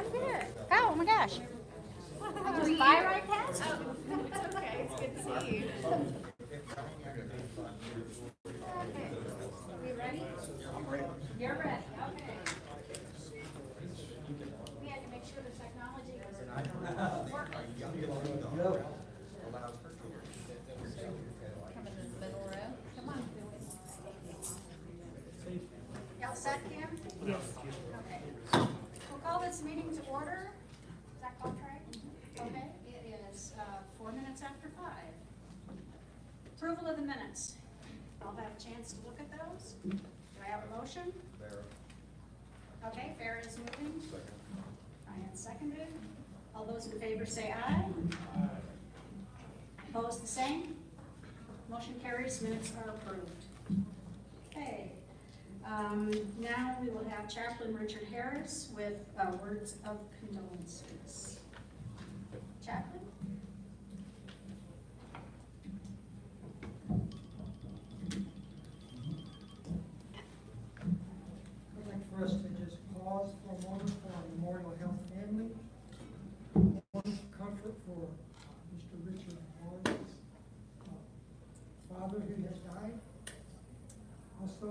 I'm good. Oh my gosh. Just fire right past you. Oh, it's okay. It's good to see you. Okay. We ready? I'm ready. You're ready. Okay. We had to make sure the technology was working. Come in this middle row. Come on. Y'all set, Kim? Yes. Okay. We'll call this meeting to order. Is that called right? Okay, it is 4 minutes after 5. Approval of the minutes. I'll have a chance to look at those. Do I have a motion? Okay, Farrah is moving. Ryan seconded. All those in favor say aye. Opposed, the same. Motion carries, minutes are approved. Okay. Now we will have Chaplain Richard Harris with words of condolences. Chaplain? I'd like for us to just pause for a moment for our Memorial Health family. One comfort for Mr. Richard Harris' father who has died. Also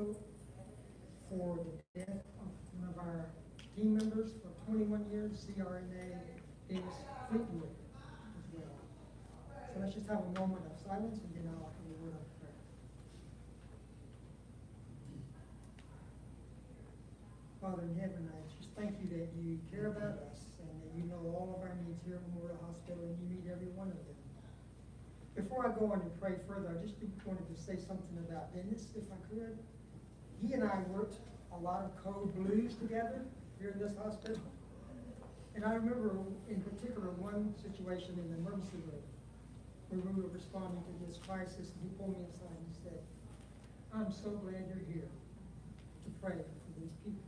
for the death of one of our team members for 21 years, CRNA Dennis Fleetwood as well. So let's just have a moment of silence and then I'll have a word of prayer. Father in heaven, I just thank you that you care about us and that you know all of our needs here at Memorial Hospital and you meet every one of them. Before I go on and pray further, I just wanted to say something about Dennis, if I could. He and I worked a lot of code blues together here in this hospital. And I remember in particular one situation in the emergency room where we were responding to this crisis, and he pulled me aside and he said, "I'm so glad you're here to pray for these people."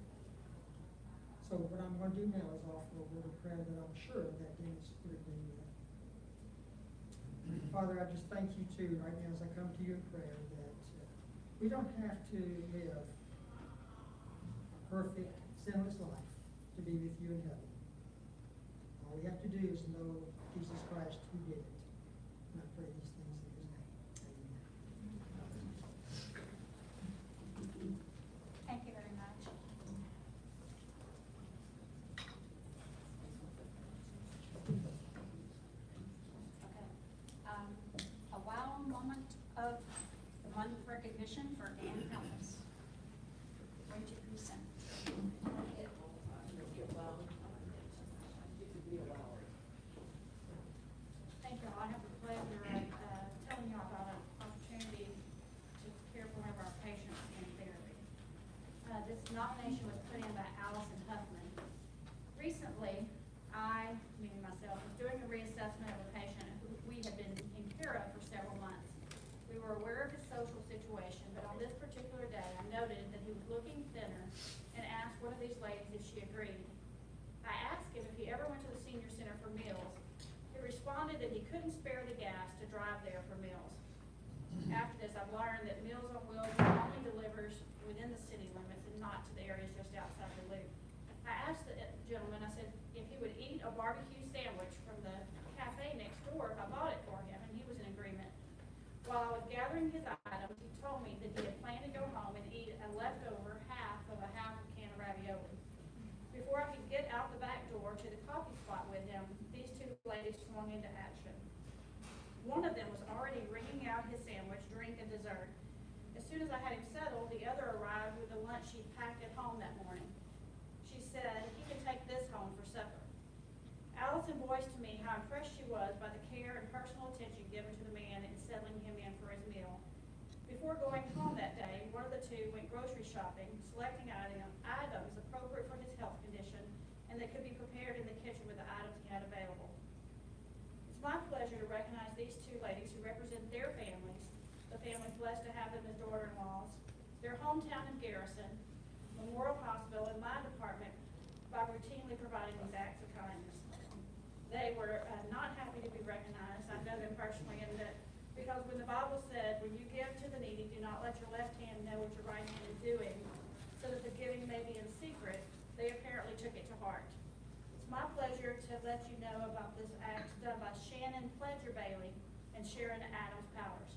So what I'm going to do now is offer a word of prayer that I'm sure that Dennis would agree with. Father, I just thank you too, right now as I come to you in prayer, that we don't have to live a perfect, sinless life to be with you in heaven. All we have to do is know Jesus Christ who did it. And I pray these things in his name. Amen. Thank you very much. Okay. A wow moment of the month recognition for Ann Ellis. Would you present? Thank you. I have the pleasure of telling you about an opportunity to care for one of our patients in therapy. This nomination was put in by Allison Huffman. Recently, meaning myself, was doing a reassessment of a patient who we had been in care of for several months. We were aware of his social situation, but on this particular day, I noted that he was looking thinner and asked one of these ladies if she agreed. I asked him if he ever went to the senior center for meals. He responded that he couldn't spare the gas to drive there for meals. After this, I've learned that Meals on Wheels only delivers within the city limits and not to the areas just outside the loop. I asked the gentleman, I said, if he would eat a barbecue sandwich from the cafe next door if I bought it for him, and he was in agreement. While I was gathering his items, he told me that he had planned to go home and eat a leftover half of a can of ravioli. Before I could get out the back door to the coffee spot with him, these two ladies swung into action. One of them was already wringing out his sandwich, drink, and dessert. As soon as I had him settled, the other arrived with the lunch she'd packed at home that morning. She said, "He can take this home for supper." Allison voiced to me how impressed she was by the care and personal attention given to the man in settling him in for his meal. Before going home that day, one of the two went grocery shopping, selecting items appropriate for his health condition and that could be prepared in the kitchen with the items he had available. It's my pleasure to recognize these two ladies who represent their families, the families blessed to have them as daughter-in-laws, their hometown in Garrison, Memorial Hospital, and my department by routinely providing these acts of kindness. They were not happy to be recognized. I know them personally, and that because when the Bible said, "When you give to the needy, do not let your left hand know what your right hand is doing, so that the giving may be in secret," they apparently took it to heart. It's my pleasure to let you know about this act done by Shannon Pledger Bailey and Sharon Adams Powers.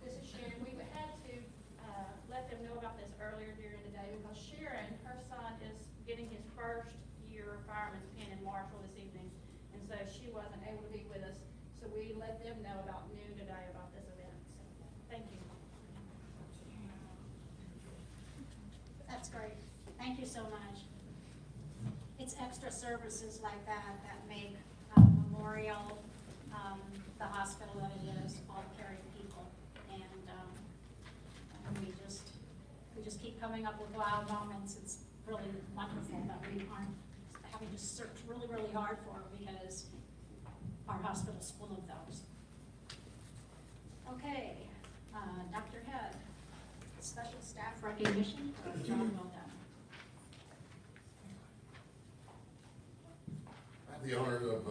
This is Sharon. We had to let them know about this earlier during the day because Sharon, her son, is getting his first year fireman's pin in Marshall this evening, and so she wasn't able to be with us. So we let them know about noon today about this event. So thank you. That's great. Thank you so much. It's extra services like that that make Memorial the hospital that it is, all the caring people. And we just keep coming up with wow moments. It's really wonderful that we aren't having to search really, really hard for because our hospital's full of those. Okay, Dr. Head, special staff recognition for job well done. I have the honor of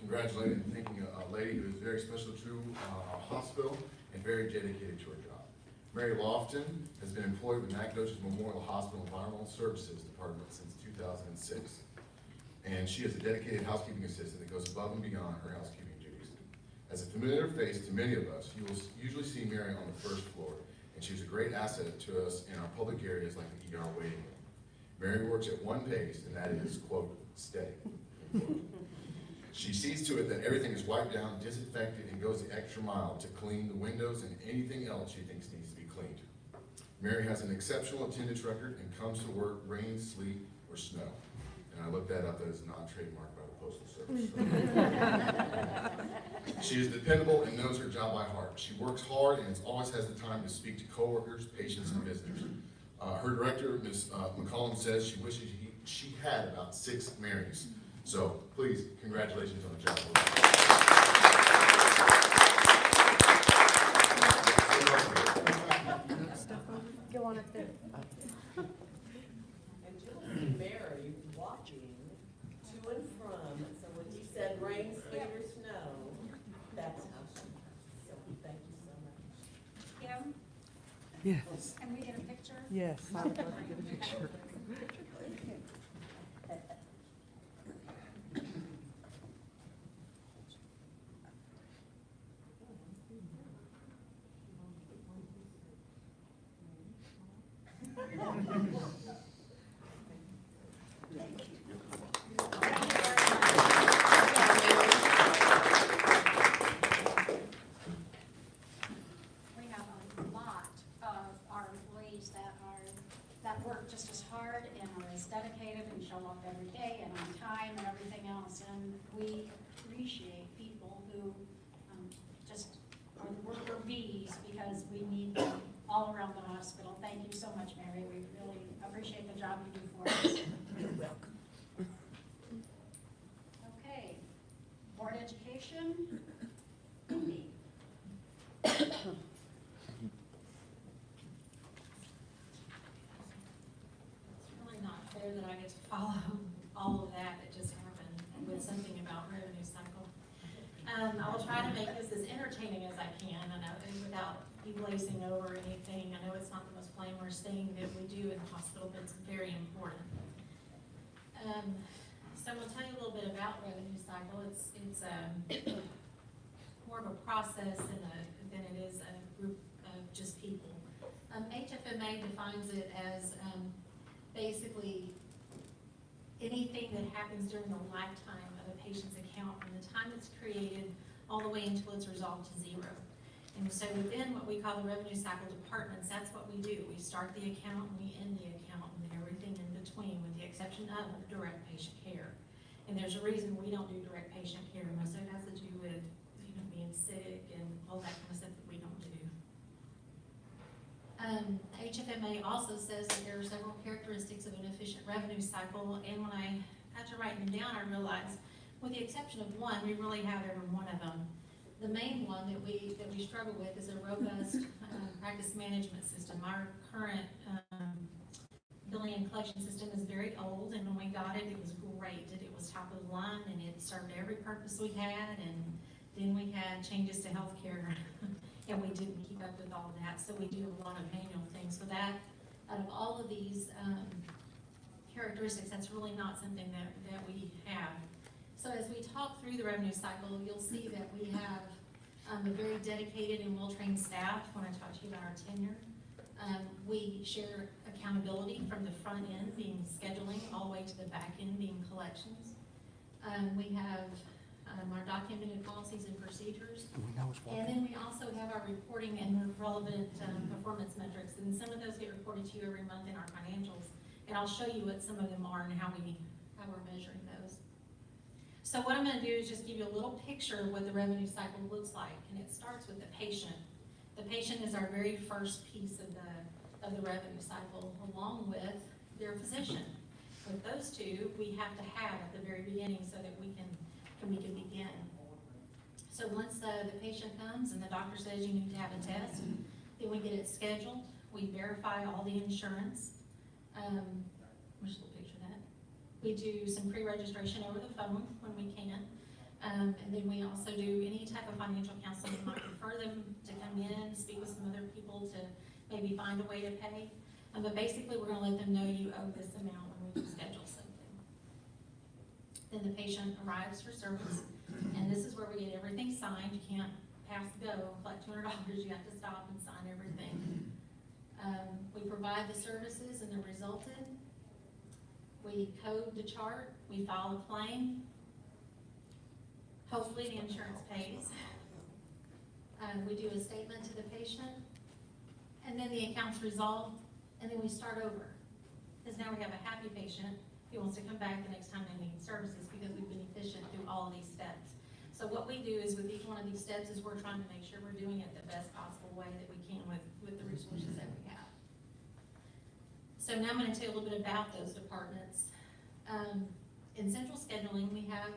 congratulating and thanking a lady who is very special to our hospital and very dedicated to her job. Mary Lofton has been employed with Nacogdoches Memorial Hospital Environmental Services Department since 2006. And she is a dedicated housekeeping assistant that goes above and beyond her housekeeping duties. As a familiar face to many of us, you will usually see Mary on the first floor, and she's a great asset to us in our public areas like the ER waiting room. Mary works at one pace, and that is, quote, steady. She sees to it that everything is wiped down, disinfected, and goes the extra mile to clean the windows and anything else she thinks needs to be cleaned. Mary has an exceptional attendance record and comes to work rain, sleet, or snow. And I looked that up, that is not trademarked by the Postal Service. She is dependable and knows her job by heart. She works hard and always has the time to speak to coworkers, patients, and visitors. Her director, Ms. McCollum, says she wishes she had about 6 Marys. So please, congratulations on the job. Go on up there. And you'll see Mary walking to and from, so when he said rain, sleet, or snow, that's how she, so thank you so much. Kim, Yes, can we get a picture? yes, I would love to get a picture. We have a lot of our employees that work just as hard and are as dedicated and show up every day and on time and everything else. And we appreciate people who just are the worker bees because we need them all around the hospital. Thank you so much, Mary. We really appreciate the job you do for us. You're welcome. Okay, board education. Amy. It's really not fair that I get to follow all of that just happened with something about revenue cycle. I will try to make this as entertaining as I can, and without you glazing over anything. I know it's not the most glamorous thing that we do in the hospital, but it's very important. So I'm going to tell you a little bit about revenue cycle. It's more of a process than it is a group of just people. HFMA defines it as basically anything that happens during the lifetime of a patient's account from the time it's created all the way until it's resolved to zero. And so within what we call the revenue cycle departments, that's what we do. We start the account and we end the account and everything in between, with the exception of direct patient care. And there's a reason we don't do direct patient care. Most of it has to do with, being sick and all that kind of stuff that we don't do. HFMA also says that there are several characteristics of an efficient revenue cycle, and when I had to write them down, I realized, with the exception of one, we really have every one of them. The main one that we struggle with is a robust practice management system. Our current billing and collection system is very old, and when we got it, it was great. It was top of the line, and it served every purpose we had, and then we had changes to healthcare and we didn't keep up with all of that, so we do a lot of manual things. So that, out of all of these, characteristics, that's really not something that we have. So as we talk through the revenue cycle, you'll see that we have a very dedicated and well-trained staff when I talk to you about our tenure. We share accountability from the front end, being scheduling, all the way to the back end, being collections. We have our documented policies and procedures. And then we also have our reporting and relevant performance metrics, and some of those get reported to you every month in our financials. And I'll show you what some of them are and how we're measuring those. So what I'm gonna do is just give you a little picture of what the revenue cycle looks like, and it starts with the patient. The patient is our very first piece of the revenue cycle, along with their physician. With those two, we have to have at the very beginning so that we can begin. So once the patient comes and the doctor says you need to have a test, then we get it scheduled, we verify all the insurance. Which little picture of that. We do some pre-registration over the phone when we can. And then we also do any type of financial counseling. We might refer them to come in, speak with some other people to maybe find a way to pay. But basically, we're gonna let them know you owe this amount when we schedule something. Then the patient arrives for service, and this is where we get everything signed. You can't pass go, collect $200, you have to stop and sign everything. We provide the services and the resulted. We code the chart, we file a claim. Hopefully the insurance pays. We do a statement to the patient, and then the account's resolved, and then we start over. Because now we have a happy patient who wants to come back the next time they need services because we've been efficient through all of these steps. So what we do is with each one of these steps is we're trying to make sure we're doing it the best possible way that we can with the resources that we have. So now I'm going to tell you a little bit about those departments. In central scheduling, we have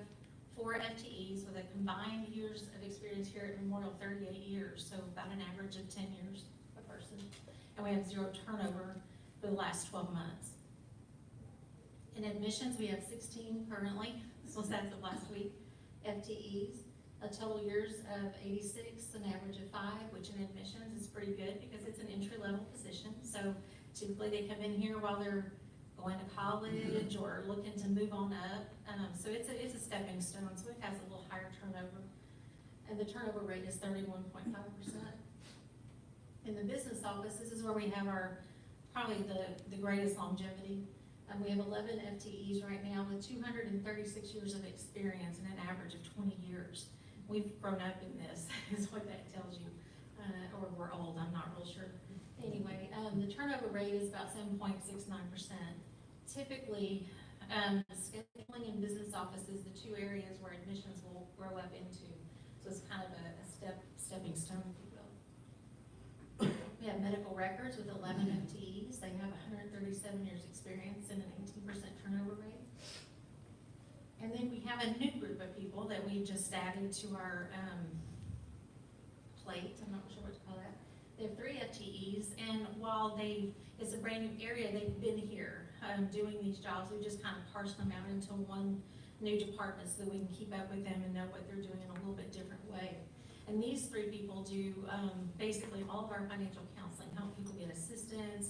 4 FTEs with a combined years of experience here at Memorial, 38 years, so about an average of 10 years a person. And we have 0 turnover for the last 12 months. In admissions, we have 16 currently, this was as of last week, FTEs, a total years of 86, an average of 5, which in admissions is pretty good because it's an entry-level position. So typically they come in here while they're going to college or looking to move on up. So it's a stepping stone, so it has a little higher turnover. And the turnover rate is 31.5%. In the business office, this is where we have probably the greatest longevity. We have 11 FTEs right now with 236 years of experience and an average of 20 years. We've grown up in this, is what that tells you. Or we're old, I'm not real sure. Anyway, the turnover rate is about 7.69%. Typically, scheduling and business office is the 2 areas where admissions will grow up into. So it's kind of a stepping stone, if you will. We have medical records with 11 FTEs. They have 137 years experience and an 18% turnover rate. And then we have a new group of people that we just added to our plate. I'm not sure what to call that. They have 3 FTEs, and while it's a brand new area, they've been here doing these jobs. We just kind of parsed them out into one new department so that we can keep up with them and know what they're doing in a little bit different way. And these 3 people do basically all of our financial counseling, help people get assistance,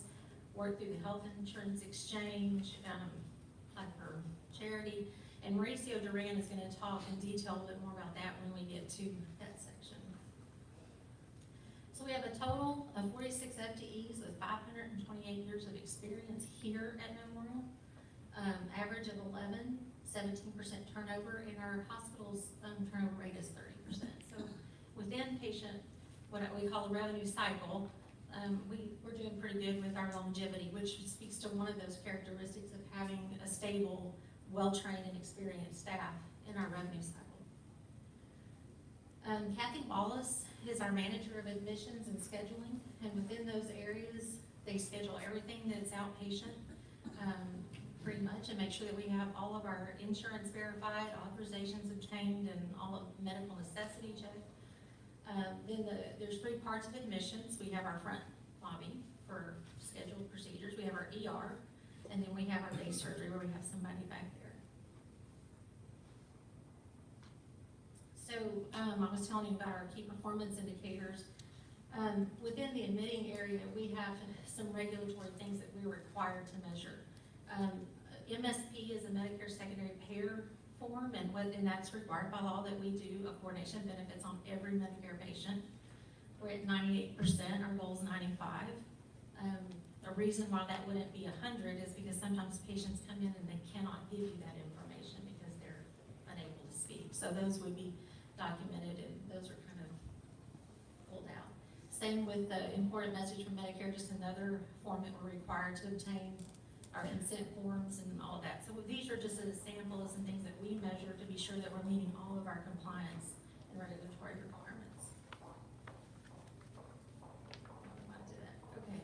work through the health insurance exchange, apply for charity. And Mauricio Duran is going to talk in detail a little bit more about that when we get to that section. So we have a total of 46 FTEs with 528 years of experience here at Memorial. Average of 11, 17% turnover, and our hospital's turnover rate is 30%. So within patient, what we call the revenue cycle, we're doing pretty good with our longevity, which speaks to one of those characteristics of having a stable, well-trained and experienced staff in our revenue cycle. Kathy Wallace is our manager of admissions and scheduling, and within those areas, they schedule everything that's outpatient, pretty much, and make sure that we have all of our insurance verified, authorizations obtained, and all of medical necessity checked. Then there's 3 parts of admissions. We have our front lobby for scheduled procedures. We have our ER, and then we have our day surgery where we have somebody back there. So I was telling you about our key performance indicators. Within the admitting area, we have some regulatory things that we're required to measure. MSP is a Medicare secondary payer form, and that's required by law that we do a coordination of benefits on every Medicare patient. We're at 98%, our goal is 95. The reason why that wouldn't be 100 is because sometimes patients come in and they cannot give you that information because they're unable to speak. So those would be documented, and those are kind of pulled out. Same with the important message from Medicare, just another form that we're required to obtain, our consent forms and all of that. So these are just a sample of some things that we measure to be sure that we're meeting all of our compliance and regulatory requirements. Okay.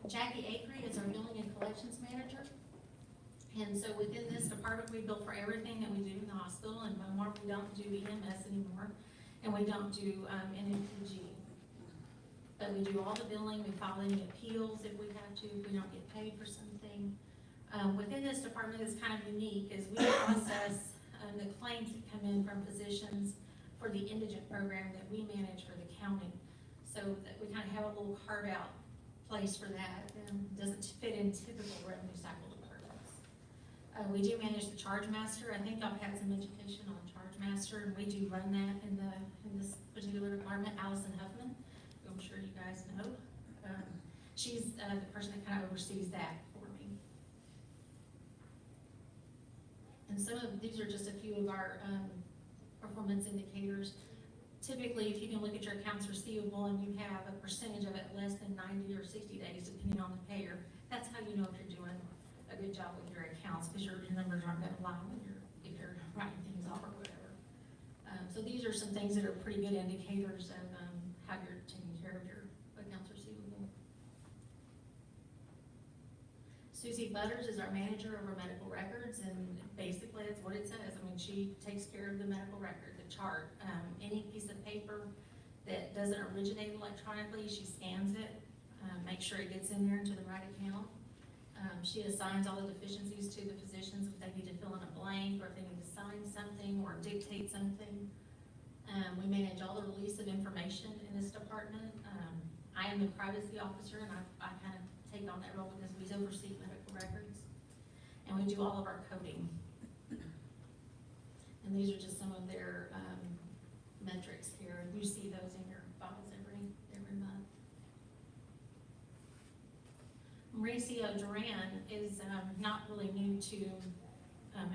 Jackie Acree is our billing and collections manager. And so within this department, we bill for everything that we do in the hospital. And Momar, we don't do EMS anymore, and we don't do NMPG. But we do all the billing, we file any appeals if we have to, if we don't get paid for something. Within this department, it's kind of unique, is we process the claims that come in from physicians for the indigent program that we manage for the county. So that we kind of have a little carve out place for that, and doesn't fit in typical revenue cycle departments. We do manage the charge master. I think I've had some education on charge master, and we do run that in this particular department. Allison Huffman, who I'm sure you guys know. She's the person that kind of oversees that for me. And some of these are just a few of our performance indicators. Typically, if you can look at your accounts receivable and you have a percentage of it less than 90 or 60 days, depending on the payer, that's how you know if you're doing a good job with your accounts, because your numbers aren't going to lie when if you're writing things off or whatever. So these are some things that are pretty good indicators of how you're taking care of your accounts receivable. Susie Butters is our manager of our medical records, and basically that's what it says. I mean, she takes care of the medical record, the chart, any piece of paper that doesn't originate electronically, she scans it, makes sure it gets in there into the right account. She assigns all the deficiencies to the physicians if they need to fill in a blank, or if they need to sign something or dictate something. We manage all the release of information in this department. I am the privacy officer, and I kind of take on that role because we oversee medical records. And we do all of our coding. And these are just some of their metrics here. You see those in your files every month. Mauricio Duran is not really new to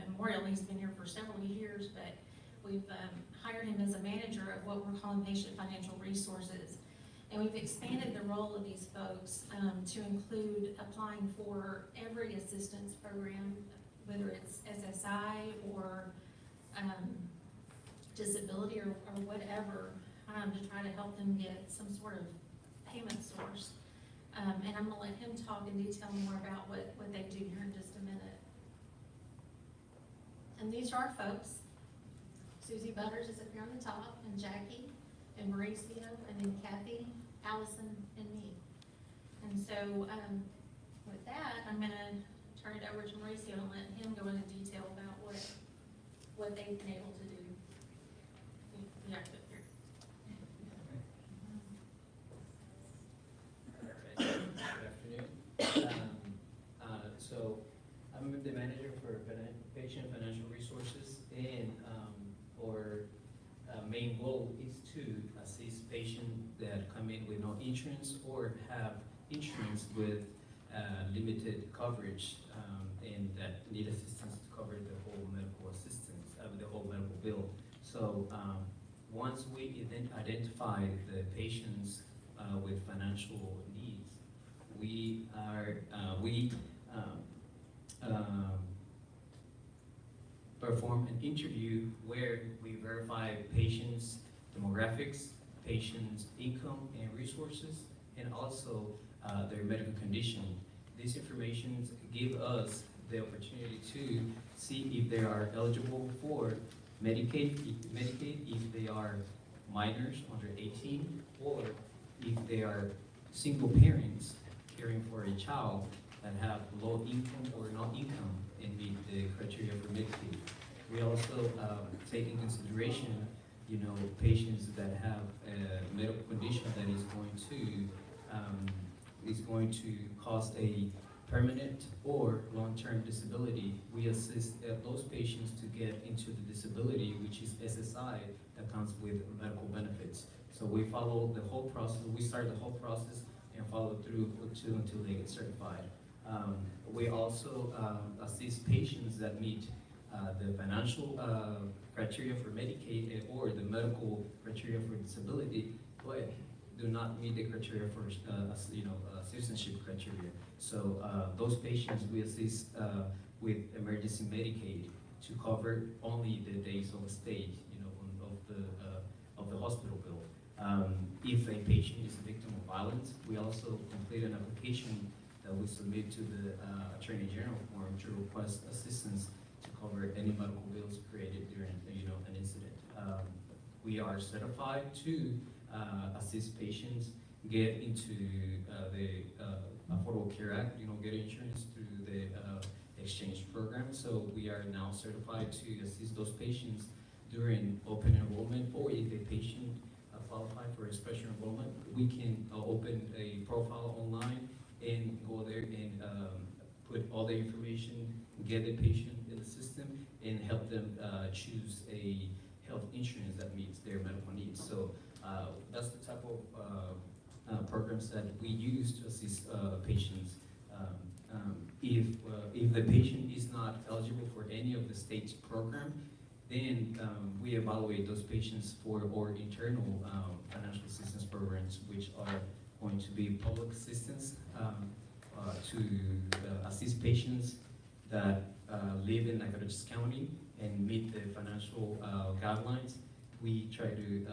Memorial. He's been here for several years, but we've hired him as a manager of what we're calling patient financial resources. And we've expanded the role of these folks to include applying for every assistance program, whether it's SSI or disability or whatever, to try to help them get some sort of payment source. And I'm gonna let him talk in detail more about what they do here in just a minute. And these are our folks. Susie Butters is up here on the top, and Jackie, and Mauricio, and then Kathy, Allison, and me. And so with that, I'm gonna turn it over to Mauricio and let him go into detail about what they've been able to do. Yeah, Good afternoon. So I'm the manager for patient financial resources, and our main goal is to assist patients that come in with no insurance or have insurance with limited coverage, and that need assistance to cover the whole medical assistance, the whole medical bill. So once we identify the patients with financial needs, we perform an interview where we verify patients' demographics, patients' income and resources, and also their medical condition. These information give us the opportunity to see if they are eligible for Medicaid if they are minors under 18, or if they are single parents caring for a child that have low income or no income and meet the criteria for Medicaid. We also take in consideration patients that have a medical condition that is going to cause a permanent or long-term disability. We assist those patients to get into the disability, which is SSI, that comes with medical benefits. So we follow the whole process. We start the whole process and follow through until they get certified. We also assist patients that meet the financial criteria for Medicaid or the medical criteria for disability, but do not meet the criteria for citizenship criteria. So those patients we assist with emergency Medicaid to cover only the days of stay, of the hospital bill. If a patient is a victim of violence, we also complete an application that we submit to the Attorney General form to request assistance to cover any medical bills created during an incident. We are certified to assist patients get into the Affordable Care Act, get insurance through the exchange program. So we are now certified to assist those patients during open enrollment, or if a patient qualify for a special enrollment, we can open a profile online and go there and put all the information, get the patient in the system, and help them choose a health insurance that meets their medical needs. So that's the type of programs that we use to assist patients. If the patient is not eligible for any of the state's program, then we evaluate those patients for our internal financial assistance programs, which are going to be public assistance to assist patients that live in Nacogdoches County and meet the financial guidelines. We try to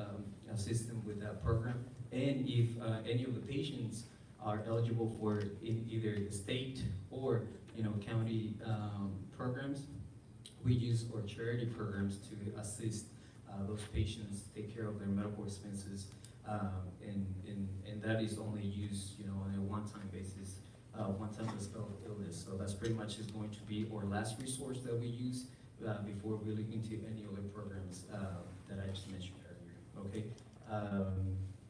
assist them with that program. And if any of the patients are eligible for either state or county programs, we use our charity programs to assist those patients take care of their medical expenses, and that is only used on a one-time basis, one-time spell illness. So that's pretty much is going to be our last resource that we use before we look into any other programs that I just mentioned earlier. Okay,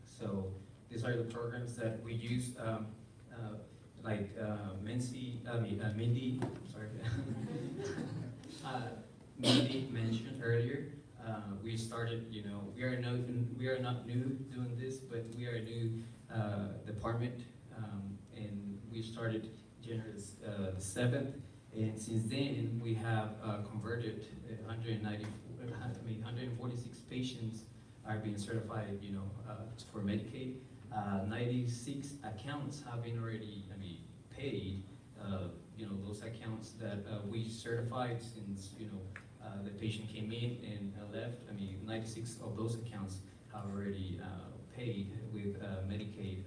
so these are the programs that we use. Like Mindy, sorry. Mindy mentioned earlier, we started, we are not new doing this, but we are a new department, and we started January the 7th, and since then we have converted 146 patients are being certified, for Medicaid. 96 accounts have been already, paid. Those accounts that we certified since, the patient came in and left. 96 of those accounts have already paid with Medicaid.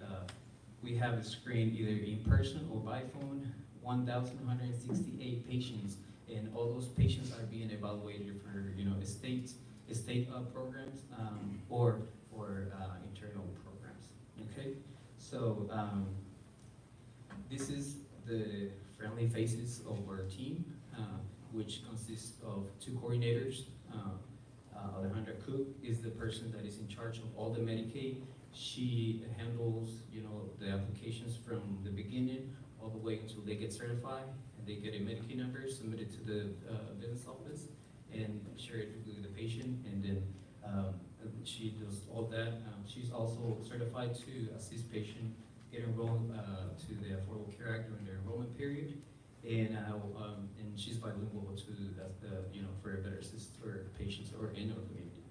We have screened either in person or by phone 1,168 patients, and all those patients are being evaluated for, state programs or for internal programs. Okay, so this is the friendly faces of our team, which consists of 2 coordinators. Alejandra Cook is the person that is in charge of all the Medicaid. She handles, the applications from the beginning all the way until they get certified and they get a Medicaid number submitted to the business office and share it with the patient, and then she does all that. She's also certified to assist patient get enrolled to the Affordable Care Act during the enrollment period, and she's bilingual too, for a better assist for patients or in our community.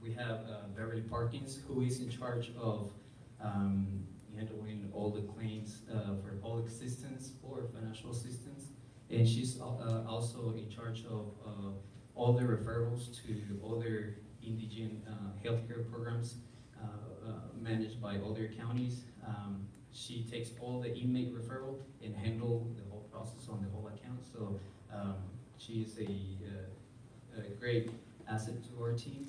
We have Beverly Parkins, who is in charge of handling all the claims for public assistance or financial assistance, and she's also in charge of all the referrals to other indigent healthcare programs managed by other counties. She takes all the inmate referral and handle the whole process on the whole account. So she is a great asset to our team.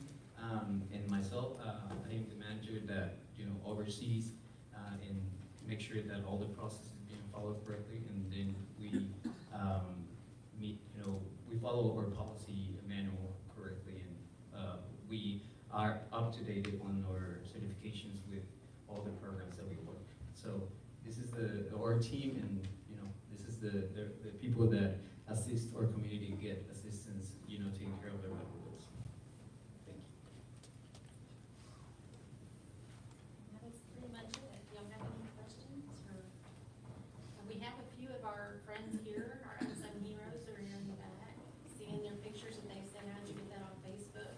And myself, I am the manager that oversees and make sure that all the process is being followed correctly, and then we we follow our policy manual correctly, and we accredited one or certifications with all the programs that we work. So this is our team, and this is the people that assist our community get assistance, taking care of their medical bills. Thank you. That is pretty much it. Do y'all have any questions? Or we have a few of our friends here, our unsung heroes are here in the back, seeing their pictures that they sent out. You get that on Facebook.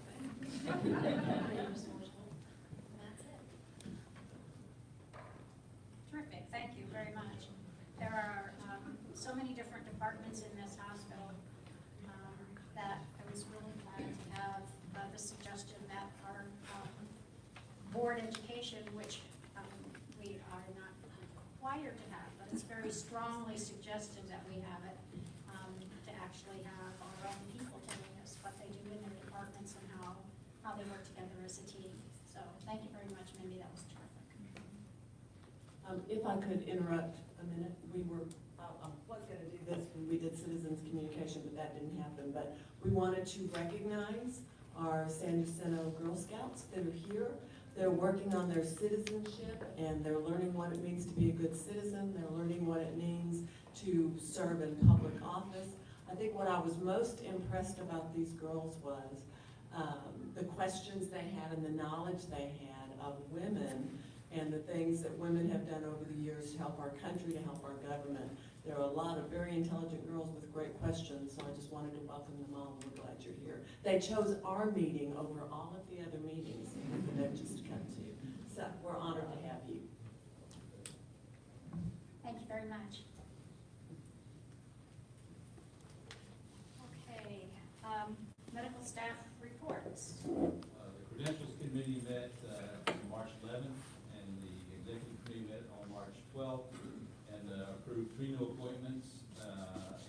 Pretty resourceful. And that's it. Terrific, thank you very much. There are so many different departments in this hospital that I was really glad to have the suggestion that our board education, which we are not required to have, but it's very strongly suggested that we have it, to actually have our own people telling us what they do in their departments and how they work together as a team. So thank you very much, Mindy, that was terrific. If I could interrupt a minute, I was gonna do this when we did citizens communication, but that didn't happen. But we wanted to recognize our San Jacinto Girl Scouts that are here. They're working on their citizenship, and they're learning what it means to be a good citizen. They're learning what it means to serve in public office. I think what I was most impressed about these girls was the questions they had and the knowledge they had of women and the things that women have done over the years to help our country, to help our government. There are a lot of very intelligent girls with great questions, so I just wanted to welcome them all, and we're glad you're here. They chose our meeting over all of the other meetings for them just to come to. So we're honored to have you. Thank you very much. Okay, medical staff reports. The Credentials Committee met on March 11th, and the Executive Committee met on March 12th, and approved 3 new appointments.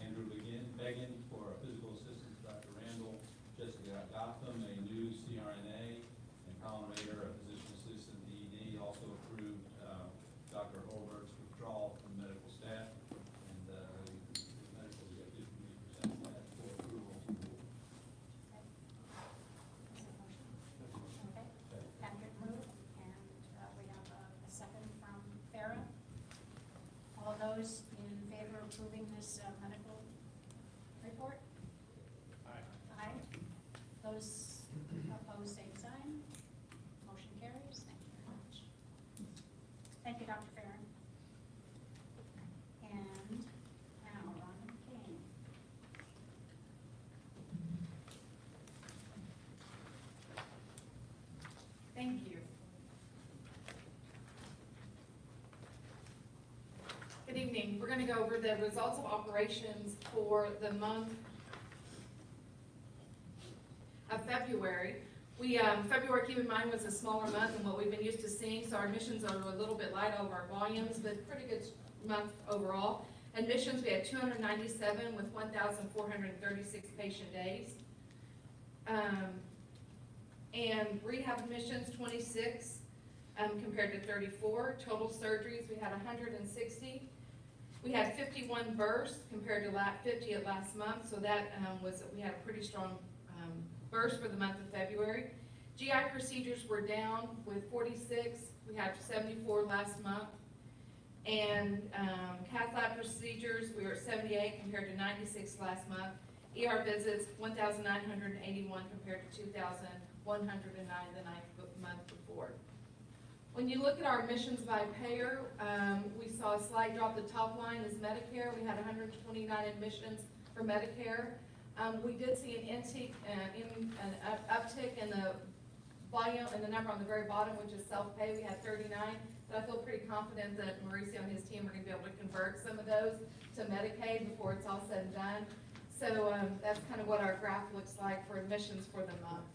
Andrew Began for physical assistance, Dr. Randall, Jessica Gotham, a new CRNA, and Colin Rader, a physician assistant ED. Also approved Dr. Holbert's withdrawal from medical staff, and the medical, we got 50% of that for approval. Okay, Patrick moved, and we have a second from Farah. All those in favor of approving this medical report? Aye. Aye. Those opposed, same sign. Motion carries. Thank you very much. Thank you, Dr. Farron. And now, Ron King. Thank you. Good evening. We're going to go over the results of operations for the month of February. February, keep in mind, was a smaller month than what we've been used to seeing, so our admissions are a little bit light over our volumes, but pretty good month overall. Admissions, we had 297 with 1,436 patient days. And rehab admissions, 26 compared to 34. Total surgeries, we had 160. We had 51 bursts compared to 50 at last month, so that we had a pretty strong burst for the month of February. GI procedures were down with 46. We had 74 last month. And cath lab procedures, we were at 78 compared to 96 last month. ER visits, 1,981 compared to 2,109 the month before. When you look at our admissions by payer, we saw a slight drop. The top line is Medicare. We had 129 admissions for Medicare. We did see an uptick in the volume and the number on the very bottom, which is self-pay. We had 39, but I feel pretty confident that Mauricio and his team are going to be able to convert some of those to Medicaid before it's all said and done. So that's kind of what our graph looks like for admissions for the month.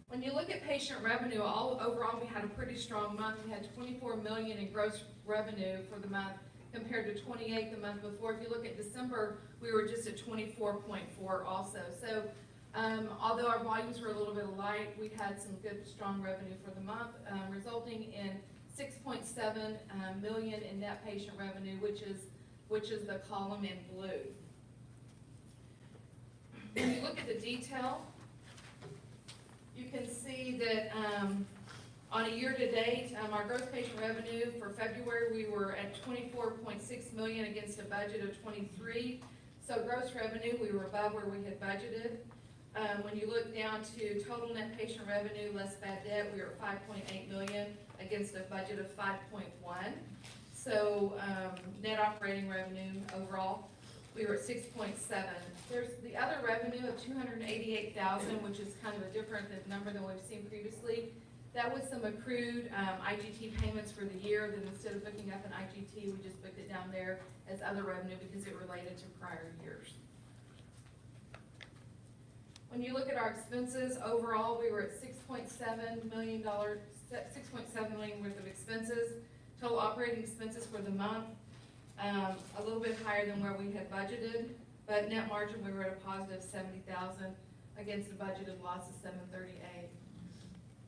When you look at patient revenue, overall we had a pretty strong month. We had $24 million in gross revenue for the month compared to 28 the month before. If you look at December, we were just at 24.4 also. So although our volumes were a little bit light, we had some good strong revenue for the month, resulting in $6.7 million in net patient revenue, which is the column in blue. When you look at the detail, you can see that, on a year-to-date, our gross patient revenue for February, we were at 24.6 million against a budget of 23. So gross revenue, we were above where we had budgeted. When you look down to total net patient revenue, less bad debt, we were at 5.8 million against a budget of 5.1. So, net operating revenue overall, we were at 6.7. There's the other revenue of 288,000, which is kind of a different number than we've seen previously. That was some accrued IGT payments for the year, then instead of booking up an IGT, we just booked it down there as other revenue because it related to prior years. When you look at our expenses, overall, we were at $6.7 million, $6.7 million worth of expenses. Total operating expenses for the month, a little bit higher than where we had budgeted, but net margin, we were at a positive 70,000 against a budgeted loss of 738.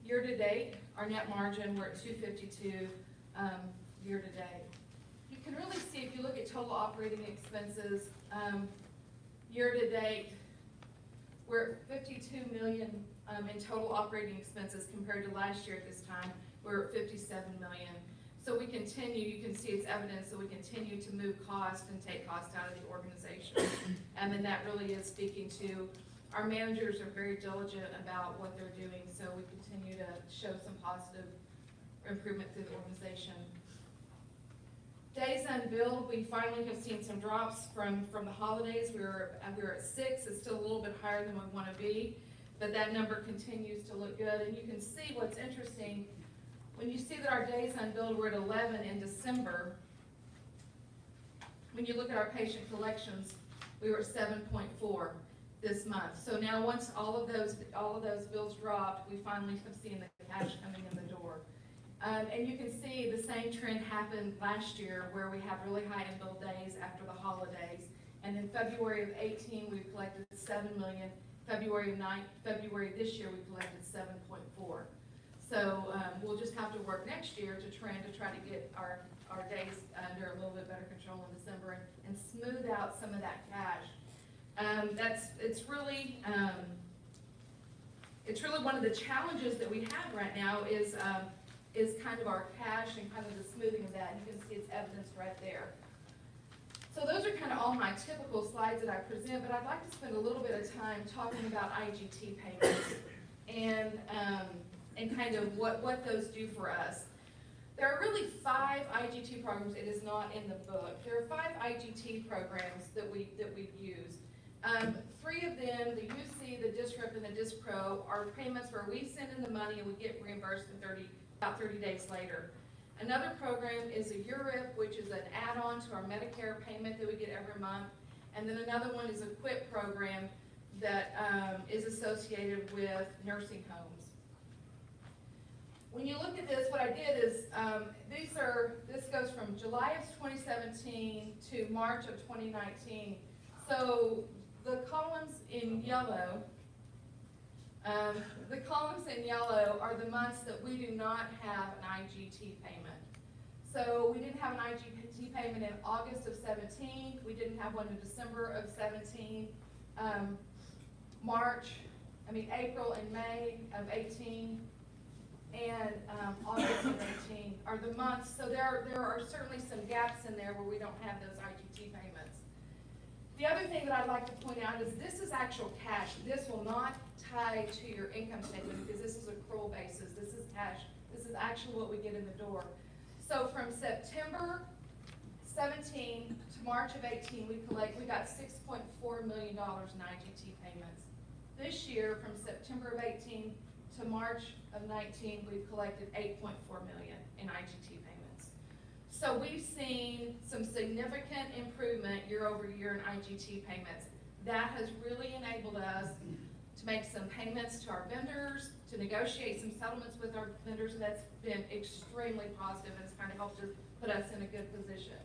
Year to date, our net margin, we're at 252 year to date. You can really see if you look at total operating expenses, year to date, we're at 52 million in total operating expenses compared to last year at this time, we're at 57 million. So we continue, you can see it's evidence that we continue to move cost and take cost out of the organization. And that really is speaking to our managers are very diligent about what they're doing, so we continue to show some positive improvement through the organization. Days unbilled, we finally have seen some drops from the holidays. We were at 6, it's still a little bit higher than we want to be, but that number continues to look good. And you can see what's interesting, when you see that our days unbilled were at 11 in December, when you look at our patient collections, we were at 7.4 this month. So now once all of those bills dropped, we finally have seen the cash coming in the door. And you can see the same trend happened last year where we have really high unbilled days after the holidays. And in February of 18, we collected 7 million. February this year, we collected 7.4. So we'll just have to work next year to try to get our days under a little bit better control in December and smooth out some of that cash. It's really one of the challenges that we have right now is kind of our cash and kind of the smoothing of that. You can see it's evidence right there. So those are kind of all my typical slides that I present, but I'd like to spend a little bit of time talking about IGT payments and kind of what those do for us. There are really 5 IGT programs. It is not in the book. There are 5 IGT programs that we use. 3 of them, the UC, the DISRIP, and the DISPRO, are payments where we send in the money and we get reimbursed in about 30 days later. Another program is a URIP, which is an add-on to our Medicare payment that we get every month. And then another one is a QUIP program that is associated with nursing homes. When you look at this, what I did is, this goes from July of 2017 to March of 2019. So the columns in yellow, are the months that we do not have an IGT payment. So we didn't have an IGT payment in August of 17, we didn't have one in December of 17, April and May of 18, and August of 18 are the months. So there are certainly some gaps in there where we don't have those IGT payments. The other thing that I'd like to point out is this is actual cash. This will not tie to your income statement because this is accrual basis. This is cash. This is actually what we get in the door. So from September 17 to March of 18, we got $6.4 million in IGT payments. This year, from September of 18 to March of 19, we've collected $8.4 million in IGT payments. So we've seen some significant improvement year over year in IGT payments. That has really enabled us to make some payments to our vendors, to negotiate some settlements with our vendors, and that's been extremely positive and it's kind of helped us put us in a good position.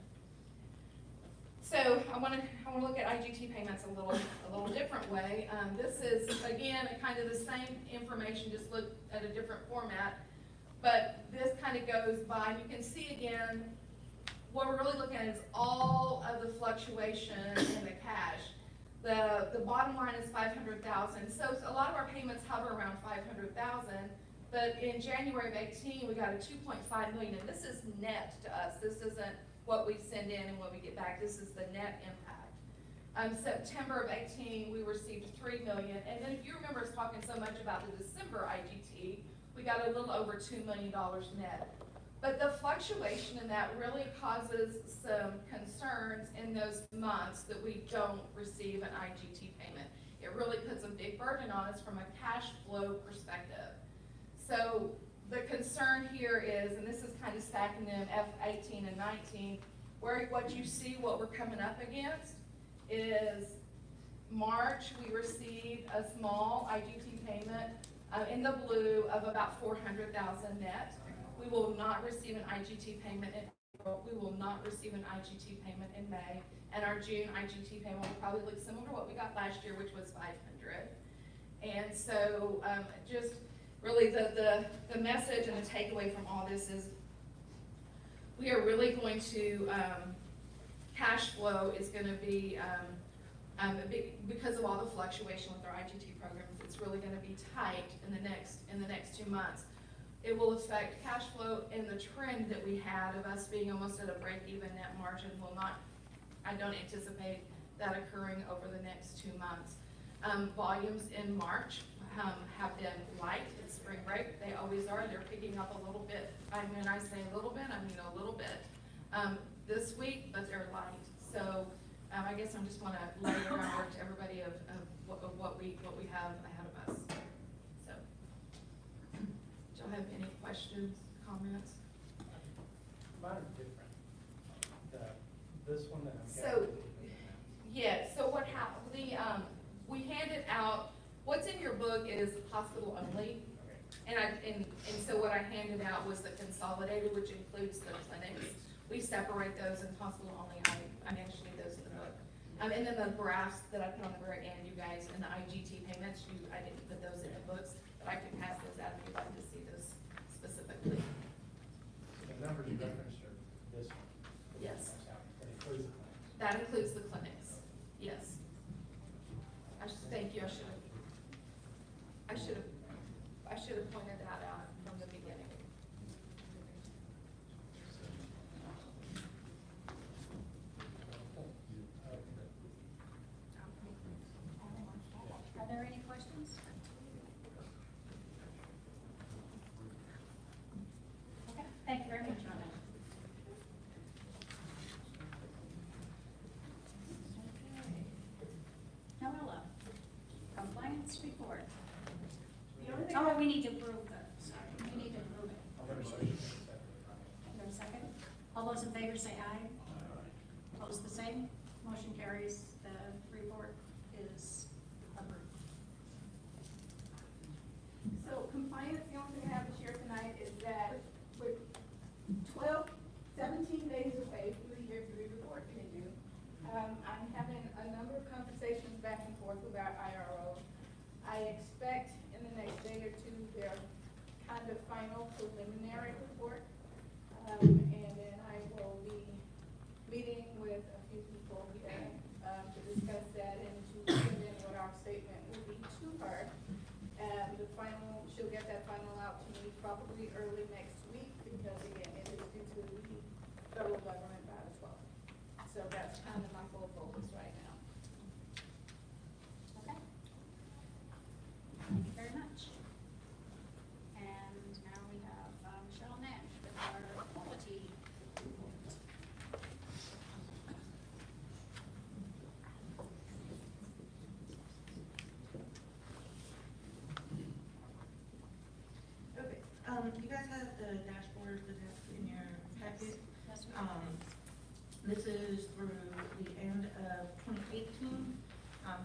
So I want to look at IGT payments a little different way. This is again kind of the same information, just look at a different format. But this kind of goes by, and you can see again, what we're really looking at is all of the fluctuation in the cash. The bottom line is 500,000. So a lot of our payments hover around 500,000. But in January of 18, we got a 2.5 million, and this is net to us. This isn't what we send in and what we get back. This is the net impact. September of 18, we received 3 million. And then if you remember us talking so much about the December IGT, we got a little over $2 million net. But the fluctuation in that really causes some concerns in those months that we don't receive an IGT payment. It really puts a big burden on us from a cash flow perspective. So the concern here is, and this is kind of stacking them F18 and 19, where what you see, what we're coming up against is March, we received a small IGT payment in the blue of about 400,000 net. We will not receive an IGT payment in April. We will not receive an IGT payment in May. And our June IGT payment will probably look similar to what we got last year, which was 500. And so just really the message and the takeaway from all this is we are really going to, cash flow is going to be, because of all the fluctuation with our IGT programs, it's really going to be tight in the next 2 months. It will affect cash flow, and the trend that we had of us being almost at a break-even net margin will not, I don't anticipate that occurring over the next 2 months. Volumes in March have been light. It's spring break. They always are. They're picking up a little bit. When I say a little bit, I mean a little bit this week, but they're light. So I guess I just want to lay the groundwork to everybody of what we have ahead of us. So, do y'all have any questions, comments? Mine are different. This one that I'm So, yeah, so what happened, we handed out, what's in your book is hospital only. And so what I handed out was the consolidated, which includes the clinics. We separate those in hospital only. I actually those in the book. And then the graphs that I put on the very end, you guys, and the IGT payments, I didn't put those in the books, but I can pass those out if you'd like to see those specifically. The numbers you referenced are this one. Yes. That includes the claims. That includes the clinics, yes. Thank you, I should have pointed that out from the beginning. Are there any questions? Okay, thank you very much, Rhonda. Noella, compliance report. Oh, we need to approve sorry, we need to approve it. Is there a second? All those in favor say aye. Opposed the same. Motion carries. The report is approved. So compliance, the only thing I have to share tonight is that with 17 days away from the year 3 report being due, I'm having a number of conversations back and forth with our IRO. I expect in the next day or two their kind of final preliminary report. And then I will be meeting with a few people here to discuss that and to put in what our statement will be to her. And she'll get that final out to me probably early next week because again, it is due to the federal government by the 12th. So that's kind of my full focus right now. Okay. Thank you very much. And now we have Michelle Nash with our quality report. Okay, you guys have the dashboard that's in your packet. Yes, we have. This is through the end of 2018.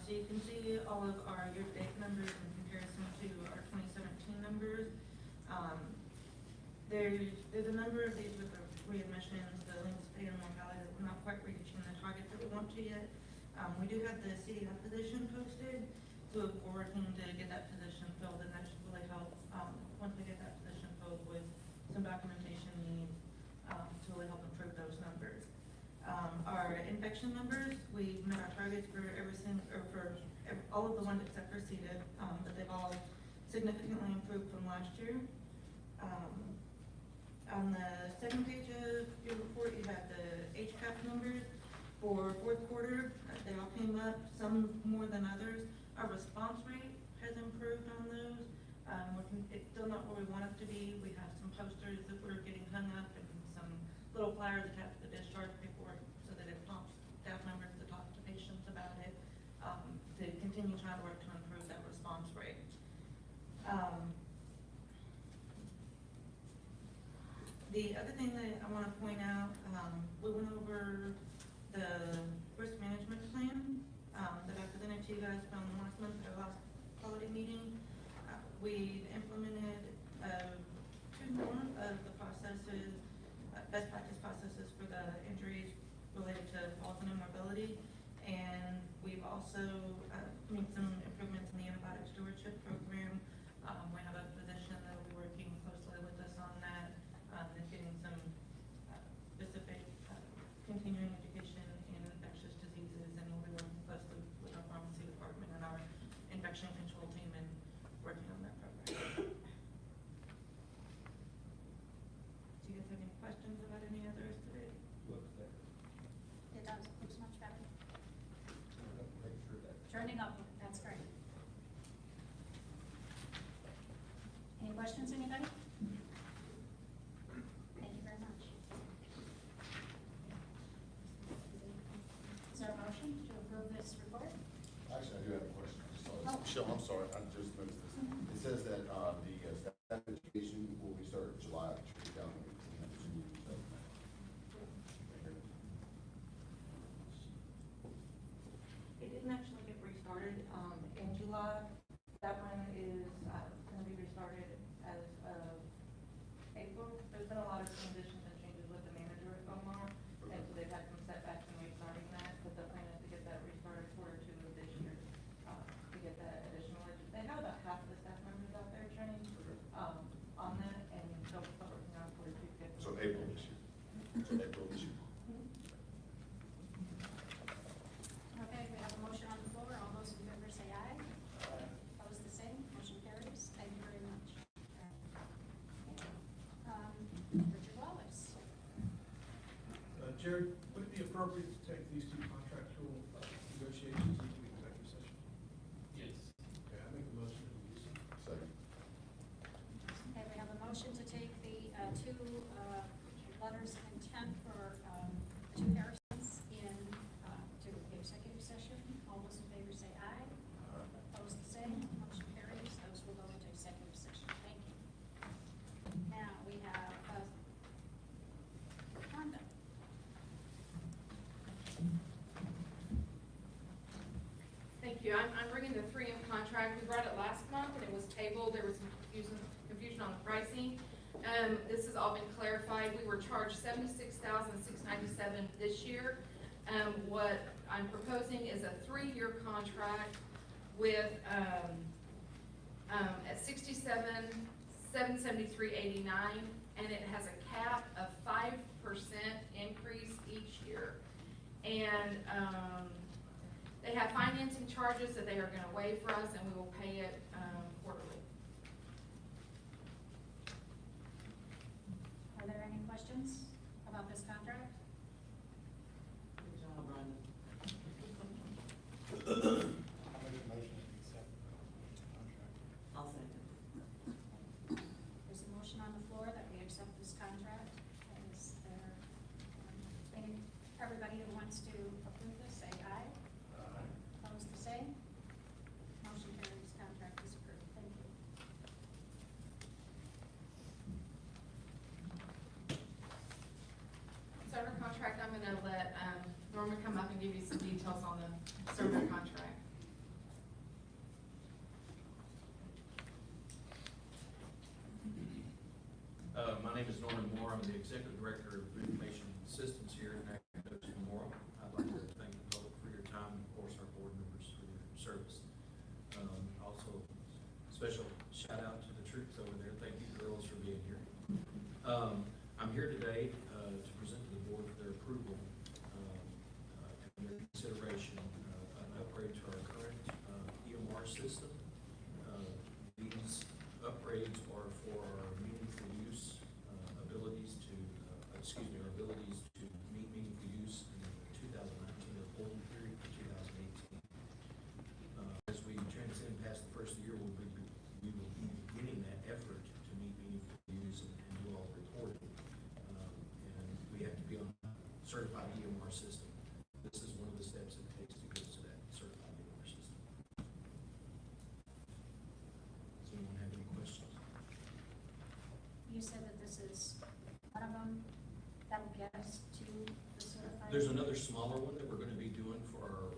So you can see all of our year-to-date numbers in comparison to our 2017 numbers. There's a number of these with the readmissions, the length of stay and mortality that we're not quite reaching the target that we want to yet. We do have the CDF position posted, so we're working to get that position filled, and that should really help once we get that position filled with some documentation needs to really help improve those numbers. Our infection numbers, we met our targets for all of the ones except for CETA, but they've all significantly improved from last year. On the second page of your report, you have the HCAP numbers for fourth quarter. They all came up, some more than others. Our response rate has improved on those. It's still not where we want it to be. We have some posters that we're getting hung up and some little flyers attached to the discharge paperwork so that it prompts staff members to talk to patients about it, to continue trying to work to improve that response rate. The other thing that I want to point out, we went over the risk management plan that I presented to you guys from last month at our last quality meeting. We implemented 2 more of the processes, best practice processes for the injuries related to falls and immobility. And we've also made some improvements in the antibiotic stewardship program. We have a physician that will be working closely with us on that, and getting some specific continuing education in infectious diseases, and we'll be working closely with our pharmacy department and our infection control team and working on that program. Do you guys have any questions about any others today? Looks there. It does, looks much better. Make sure that. Turning up, that's great. Any questions, anybody? Thank you very much. Is there a motion to approve this report? Actually, I do have a question. I just saw this. Oh. Michelle, I'm sorry, I just noticed this. It says that, the staff education will be started July 2018. I presume you said that. It didn't actually get restarted in July. That one is going to be restarted as of April. There's been a lot of transitions and changes with the manager at Omar, and so they've had some setbacks in restarting that. But the plan is to get that restarted Q2 of this year, to get that additional. They have about half of the staff members out there training on that, and they'll start working on Q2. So April this year. So April this year. Okay, we have a motion on the floor. All those in favor say aye. Opposed, the same. Motion carries. Thank you very much. Richard Wallace. Jared, would it be appropriate to take these 2 contractual negotiations into the executive session? Yes. Okay, I make a motion to do so. Second. Okay, we have a motion to take the 2 letters of intent for 2 Harrisons to executive session. All those in favor say aye. Opposed, the same. Motion carries. Those will go into executive session. Thank you. Now, we have Rhonda. Thank you. I'm bringing the 3M contract. We brought it last month and it was tabled. There was some confusion on the pricing. This has all been clarified. We were charged $76,697 this year. What I'm proposing is a 3-year contract with at $67,773.89, and it has a cap of 5% increase each year. And they have financing charges that they are going to waive for us, and we will pay it quarterly. Are there any questions about this contract? Good job, Rhonda. I make a motion to accept the contract. I'll second. There's a motion on the floor that we accept this contract. Is there everybody who wants to approve this, say aye. Opposed, the same. Motion carries. Contract is approved. Thank you. Server contract, I'm gonna let Norman come up and give you some details on the server contract. My name is Norman Moore. I'm the Executive Director of Information Systems here at Nacogdoches County. I'd like to thank the public for your time and, of course, our board members for your service. Also, special shout out to the troops over there. Thank you, girls, for being here. I'm here today to present to the board for their approval system. This is one of the steps it takes to get to that certified EMR system. Does anyone have any questions? You said that this is one of them that'll get us to the certified? There's another smaller one that we're gonna be doing for our,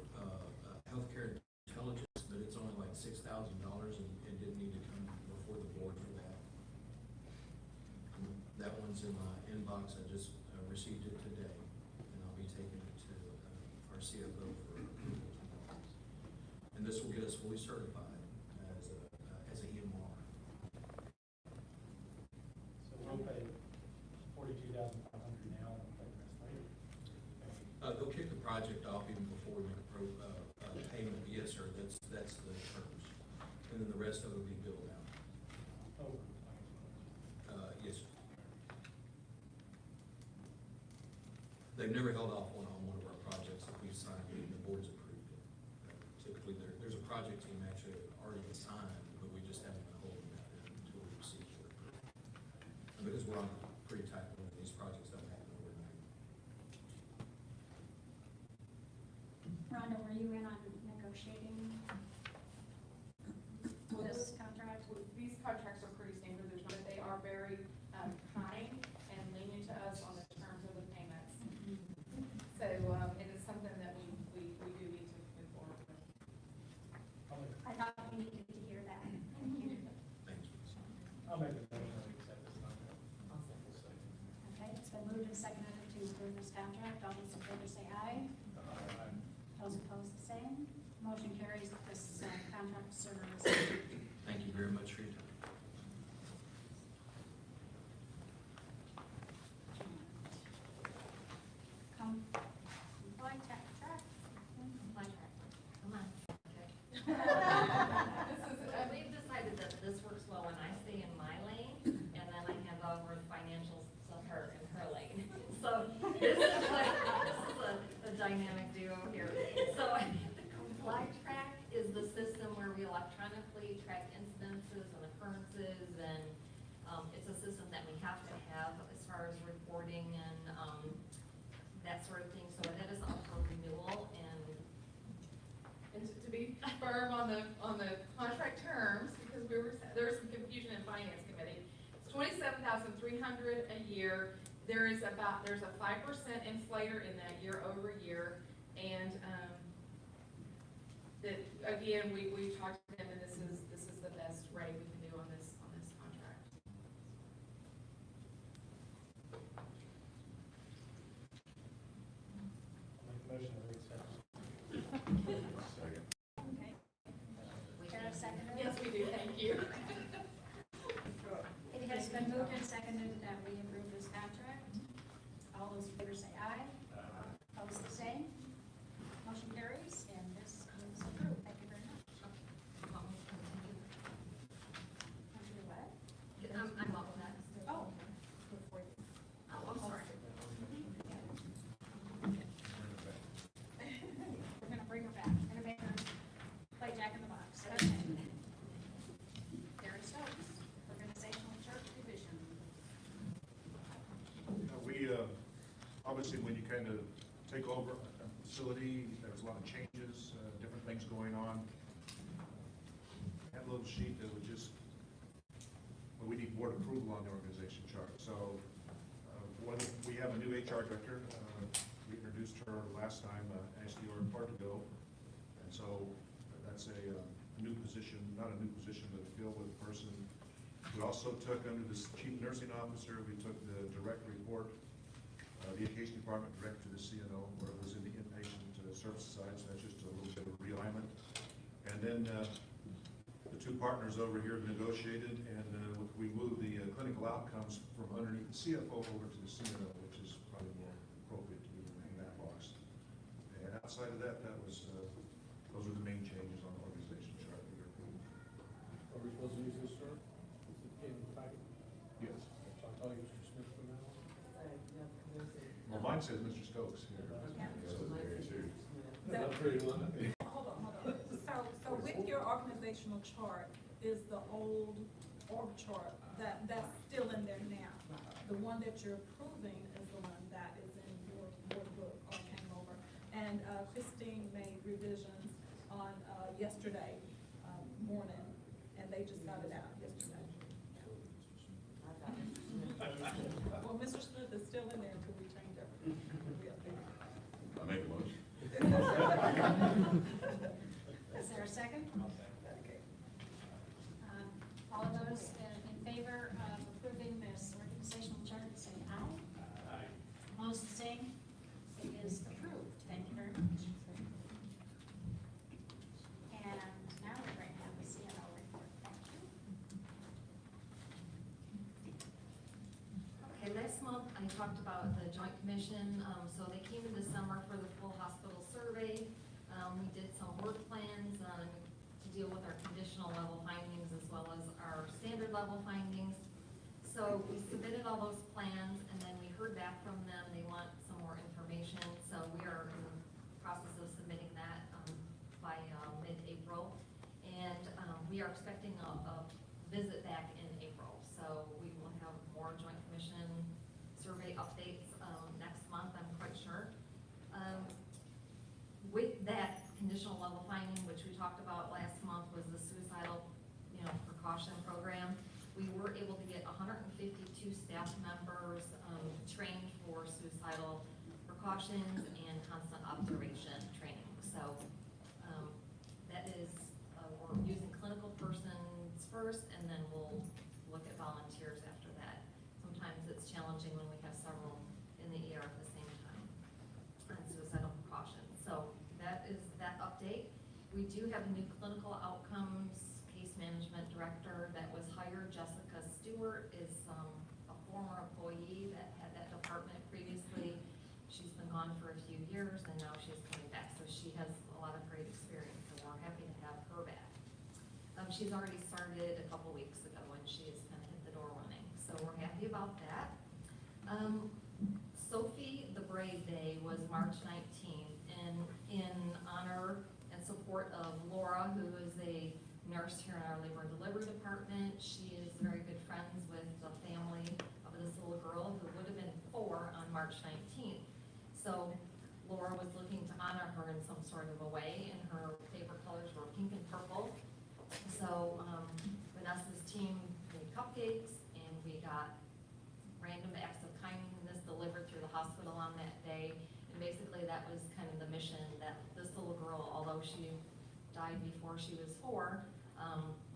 healthcare intelligence, but it's only like $6,000 and didn't need to come before the board for that. That one's in my inbox, I just received it today, and I'll be taking it to our CFO for approval tomorrow. And this will get us fully certified as a EMR. So we'll pay $42,500 now, and pay the rest later. They'll kick the project off even before we make a payment, yes, sir, that's the terms. And then the rest of it will be billed out. Over. Yes, sir. They've never held off on one of our projects that we've signed, and the board's approved it. Typically, there's a project team actually already assigned, but we just haven't been holding that until we receive it. Because we're on a pretty tight limit, these projects don't happen overnight. Rhonda, were you in on negotiating this contract? These contracts are pretty standard, but they are very kind and lenient to us on the terms of the payments. So, it is something that we do need to move forward with. I thought we needed to hear that. Thank you. Thank you. I'll make a motion to accept this contract. Okay, it's been moved and seconded to approve this contract. All those in favor say aye. Those opposed, the same. Motion carries. This contract service. Thank you very much for your time. Comply track. Comply track. Come on. We've decided that this works well when I stay in my lane, and then I hand over the financials to her in her lane. So this is a dynamic duo here. So the comply track is the system where we electronically track incidences and occurrences, and it's a system that we have to have as far as reporting and that sort of thing. So that is up for renewal, and To be firm on the contract terms, because there was some confusion in finance committee. It's $27,300 a year. There's a 5% inflator in that year over year, and that again we talked to them, and this is the best rate we can do on this contract. I'll make a motion to accept. Second. Okay. Tara seconded. Yes, we do, thank you. It has been moved and seconded that we approve this contract. All those in favor say aye. Opposed, the same. Motion carries, and this is approved. Thank you very much. Want to do what? I'm up next. Oh. Oh, I'm sorry. We're gonna bring her back. We're gonna make her play Jack in the Box. Okay. Derek Stokes, Organizational Chart Division. Obviously, when you kind of take over a facility, there's a lot of changes, different things going on. I had a little sheet that would just, well, we need board approval on the organization chart. So, we have a new HR director. We introduced her last time, Ashley Partago. And so, that's a new position, not a new position, but a field person. We also took under this chief nursing officer, we took the direct report, the education department direct to the CNO, where it was in the inpatient services side, so that's just a little bit of realignment. And then the two partners over here negotiated, and we moved the clinical outcomes from underneath the CFO over to the CNO, which is probably more appropriate to be in that box. And outside of that, those were the main changes on the organization chart. Are we supposed to use this, sir? Is it in the packet? Yes. So I thought it was Mr. Smith for now. Well, mine says Mr. Stokes here. That's pretty one. Hold on. So with your organizational chart is the old org chart that's still in there now. The one that you're approving is the one that is in your board book or came And Christine made revisions on yesterday morning, and they just got it out yesterday. Well, Mr. Smith is still in there until we change everything. I make a motion. Is there a second? Okay. All of those in favor of approving this organizational chart, say aye. Aye. Opposed, the same. It is approved. Thank you very much. And now we're going to have the CNO report. Thank you. Okay, last month I talked about the Joint Commission, so they came in this summer for the full hospital survey. We did some work plans to deal with our conditional level findings as well as our standard level findings. So we submitted all those plans and then we heard back from them, they want some more information. So we are in the process of submitting that by mid-April. And we are expecting a visit back in April. So we will have more Joint Commission survey updates next month, I'm quite sure. With that conditional level finding, which we talked about last month, was the suicidal, precaution program. We were able to get 152 staff members trained for suicidal precautions and constant observation training. So that is, we're using clinical persons first, and then we'll look at volunteers after that. Sometimes it's challenging when we have several in the ER at the same time on suicidal precautions. So that is that update. We do have a new clinical outcomes case management director that was hired. Jessica Stewart is a former employee that had that department previously. She's been gone for a few years and now she's coming back. So she has a lot of great experience and we're happy to have her back. She's already started a couple weeks ago and she has kind of hit the door running. So we're happy about that. Sophie the Brave Day was March 19th, and in honor and support of Laura, who is a nurse here in our labor and delivery department. She is very good friends with the family of this little girl who would have been 4 on March 19th. So Laura was looking to honor her in some sort of a way, and her favorite colors were pink and purple. So Vanessa's team made cupcakes, and we got random acts of kindness delivered through the hospital on that day. And basically that was kind of the mission, that this little girl, although she died before she was 4,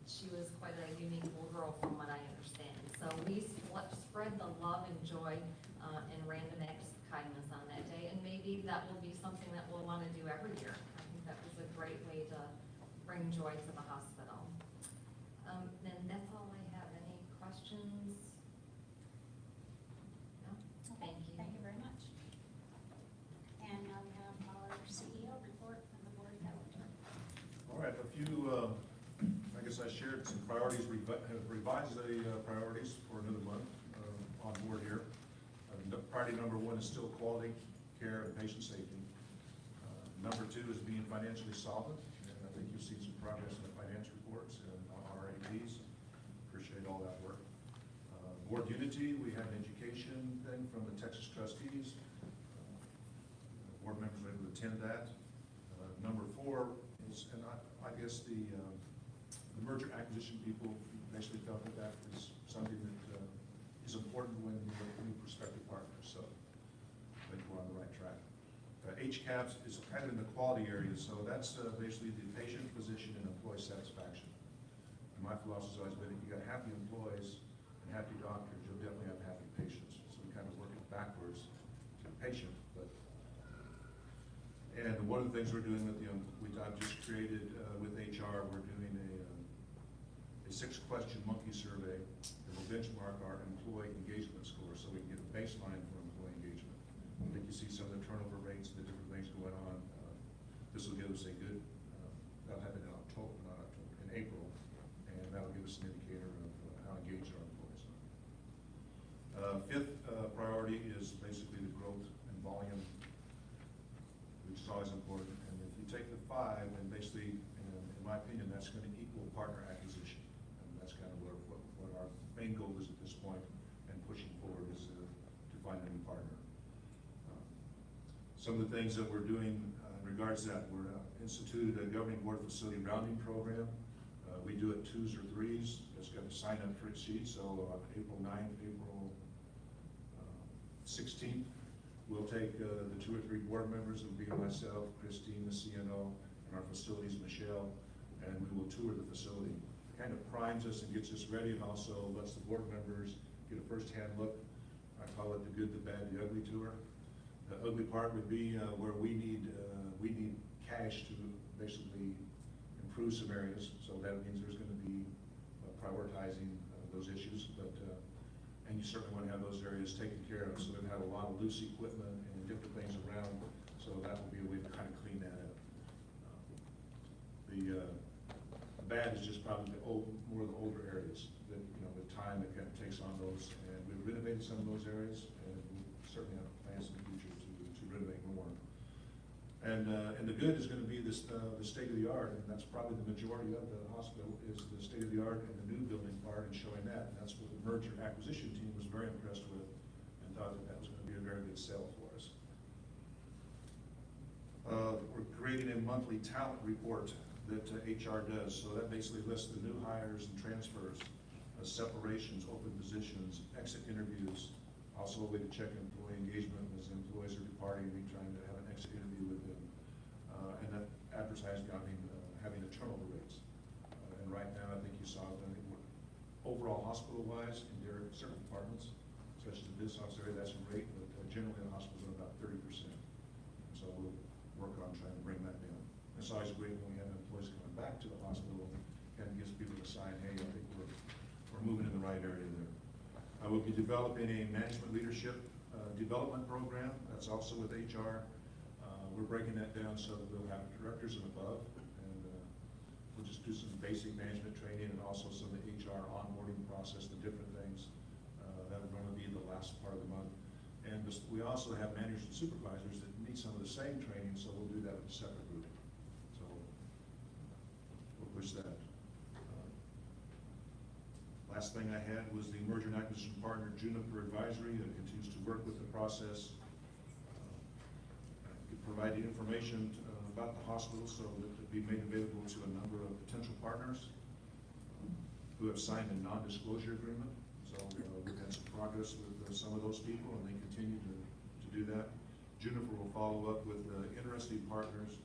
she was quite a unique little girl from what I understand. So we spread the love and joy and random acts of kindness on that day. And maybe that will be something that we'll want to do every year. I think that was a great way to bring joy to the hospital. And that's all I have. Any questions? No? Thank you. Thank you very much. And now we have our CEO report and the board calendar. All right, a few, I guess I shared some priorities, have revised the priorities for another month on board here. Priority number 1 is still quality care and patient safety. Number 2 is being financially solvent, and I think you've seen some progress in the finance reports and our APs. Appreciate all that work. Board unity, we had an education thing from the Texas trustees. Board members were able to attend that. Number 4 is, and I guess the merger acquisition people basically felt that that is something that is important when you look at new prospective partners. So I think we're on the right track. HCAPS is kind of in the quality area, so that's basically the patient, physician, and employee satisfaction. And my philosophy has always been, if you got happy employees and happy doctors, you'll definitely have happy patients. So we kind of work it backwards to the patient. And one of the things we're doing with I've just created with HR, we're doing a 6-question monkey survey that will benchmark our employee engagement score so we can get a baseline for employee engagement. I think you see some of the turnover rates, the different things going on. This will give us a good, that'll happen in October, not October, in April, and that'll give us an indicator of how engaged our employees are. 5th priority is basically the growth and volume, which is always important. And if you take the 5, then basically, in my opinion, that's going to equal partner acquisition. And that's kind of what our main goal is at this point, and pushing forward is to find a new partner. Some of the things that we're doing regards to that, we're instituted a governing board facility rounding program. We do it 2s or 3s. It's got a sign-up for sheet, so April 9th, April 16th, we'll take the 2 or 3 board members. It'll be myself, Christine, the CNO, and our facilities, Michelle, and we will tour the facility. It kind of primes us and gets us ready, and also lets the board members get a first-hand look. I call it the good, the bad, the ugly tour. The ugly part would be where we need cash to basically improve some areas, so that means there's gonna be prioritizing those issues, but, and you certainly wanna have those areas taken care of, so we've had a lot of loose equipment and different things around, so that will be a way to kind of clean that up. The bad is just probably more of the older areas, that, you know, the time that kind of takes on those, and we've renovated some of those areas, and we certainly have plans in the future to renovate more. And the good is gonna be this, the state of the art, and that's probably the majority of the hospital, is the state of the art and the new building part, and showing that. And that's what the merger acquisition team was very impressed with, and thought that that was gonna be a very good sell for us. We're creating a monthly talent report that HR does, so that basically lists the new hires and transfers, separations, open positions, exit interviews, also a way to check employee engagement as employees are departing, we trying to have an exit interview with them, and that advertising, having the turnover rates. And right now, I think you saw that overall hospital-wise, and there are certain departments, such as the business office area, that's great, but generally the hospital's at about 30%. So we'll work on trying to bring that down. It's always great when we have employees coming back to the hospital, kind of gives people a sign, hey, I think we're moving in the right area there. I will be developing a management leadership development program. That's also with HR. We're breaking that down so that we'll have directors and above, and we'll just do some basic management training and also some of the HR onboarding process, the different things. That'll going to be the last part of the month. And we also have managers and supervisors that need some of the same training, so we'll do that with a separate group. So we'll push that. Last thing I had was the merger and acquisition partner, Juniper Advisory, that continues to work with the process. Providing information about the hospital so that it be made available to a number of potential partners who have signed a non-disclosure agreement. So we've had some progress with some of those people, and they continue to do that. Juniper will follow up with interested partners